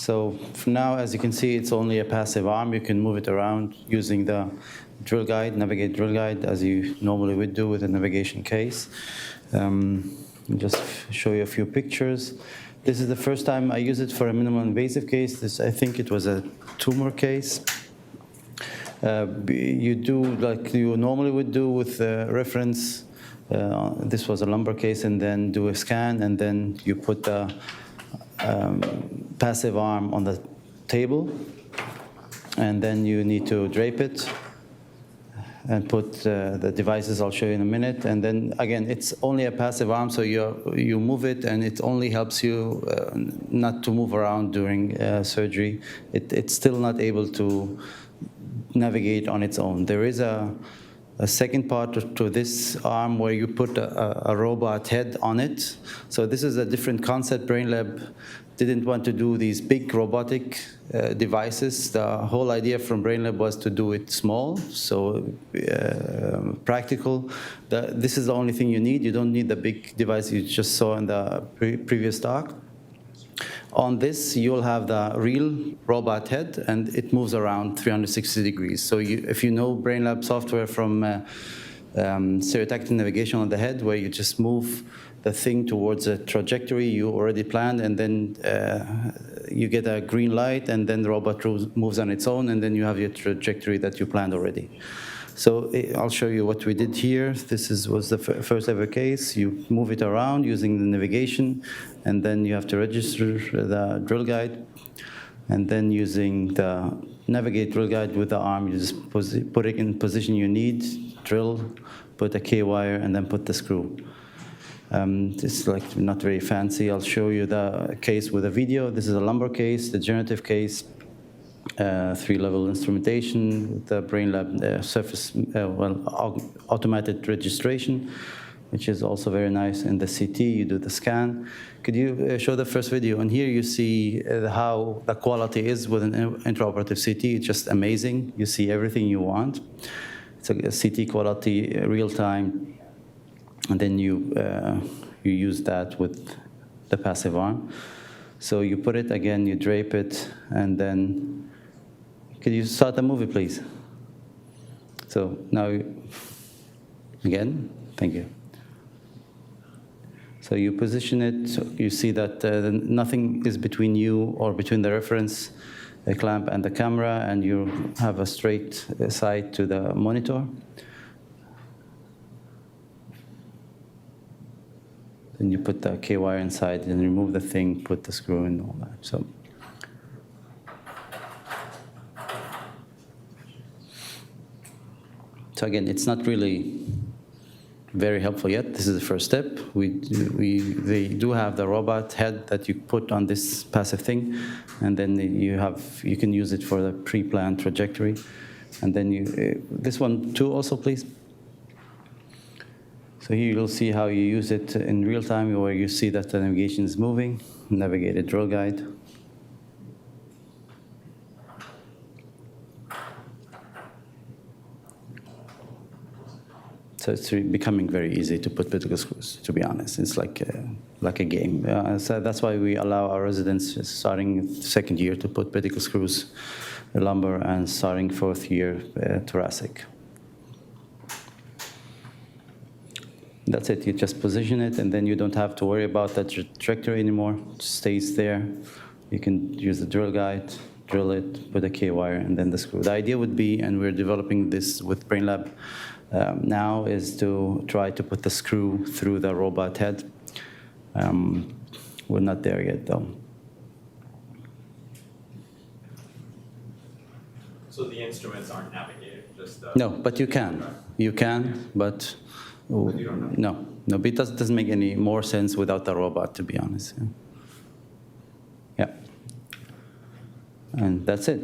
So for now, as you can see, it's only a passive arm. You can move it around using the drill guide, navigate drill guide, as you normally would do with a navigation case. Just show you a few pictures. This is the first time I use it for a minimal invasive case. I think it was a tumor case. You do like you normally would do with reference. This was a lumbar case, and then do a scan, and then you put the passive arm on the table, and then you need to drape it and put the devices I'll show you in a minute. And then again, it's only a passive arm, so you move it, and it only helps you not to move around during surgery. It's still not able to navigate on its own. There is a second part to this arm where you put a robot head on it. So this is a different concept. BrainLab didn't want to do these big robotic devices. The whole idea from BrainLab was to do it small, so practical. This is the only thing you need. You don't need the big device you just saw in the previous talk. On this, you'll have the real robot head, and it moves around 360 degrees. So if you know BrainLab software from stereotactic navigation on the head, where you just move the thing towards a trajectory you already planned, and then you get a green light, and then the robot moves on its own, and then you have your trajectory that you planned already. So I'll show you what we did here. This was the first ever case. You move it around using the navigation, and then you have to register the drill guide. And then using the navigate drill guide with the arm, you just put it in position you need, drill, put a K-wire, and then put the screw. It's like not very fancy. I'll show you the case with a video. This is a lumbar case, degenerative case. 3-level instrumentation with the BrainLab surface, automated registration, which is also very nice. In the CT, you do the scan. Could you show the first video? And here you see how the quality is with an intraoperative CT. It's just amazing. You see everything you want. It's a CT quality, real time, and then you use that with the passive arm. So you put it again, you drape it, and then could you start the movie, please? So now, again, thank you. So you position it, so you see that nothing is between you or between the reference clamp and the camera, and you have a straight side to the monitor. Then you put the K-wire inside and remove the thing, put the screw in, all that. So again, it's not really very helpful yet. This is the first step. They do have the robot head that you put on this passive thing, and then you can use it for the pre-planned trajectory. And then this one too also, please. So here you'll see how you use it in real time, where you see that the navigation is moving. Navigated drill guide. So it's becoming very easy to put pedicle screws, to be honest. It's like a game. So that's why we allow our residents starting second year to put pedicle screws, lumbar, and starting fourth year thoracic. That's it. You just position it, and then you don't have to worry about that trajectory anymore. It stays there. You can use the drill guide, drill it, put a K-wire, and then the screw. The idea would be, and we're developing this with BrainLab now, is to try to put the screw through the robot head. We're not there yet, though. So the instruments aren't navigated, just no, but you can. You can, but no, but it doesn't make any more sense without the robot, to be honest. Yeah. And that's it.